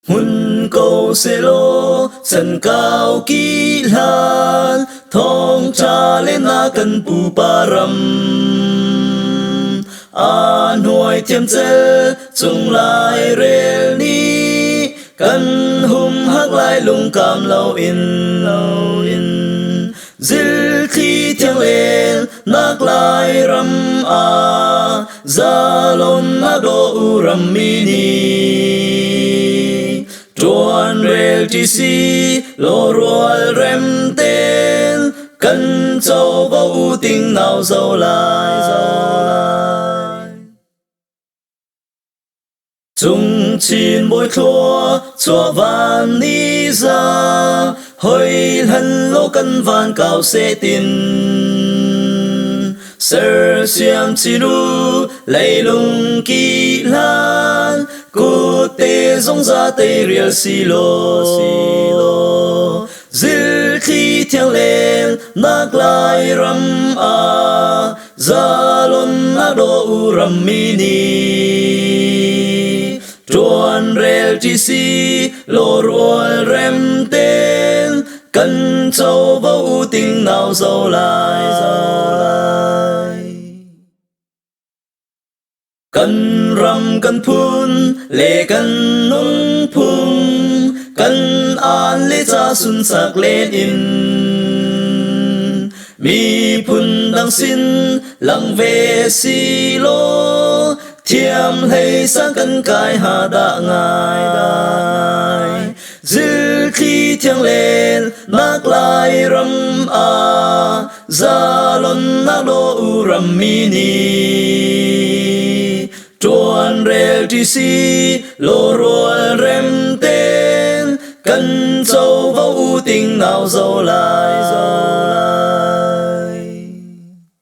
Hun câu xe lô sân cao kỳ lan thong cha lên na cần pu param an huai thiam chel chung lai rel ni cần hum hắc lai lung cam lâu in zil khi thiang lên nak lai ram a zalon na do u ram mini chuan rel ti si lo rual rem ten cần châu vô tình nào dâu lại chung chín bôi thua chua van ni ra hồi lần lô cần van cao sẽ tin sơ xiêm chi lu lấy lung kỳ lan cô tê giống ra tê riêng xì lô dil khi thiang lên nác lai ram a za lon na do u ram mini chuan rel ti si lo rual rem ten cần châu vô tình nào dâu lại cần ram cần phun lệ cần nung phung cần an lệ cha sun sak lên in mi phun đăng xin lăng về si lô thiam hay sang cần cài hà đã ngài dil khi thiang lên nác lai ram a za lon na do u ram mini chuan rel ti si lo rual rem ten cần châu vô tình nào dâu lại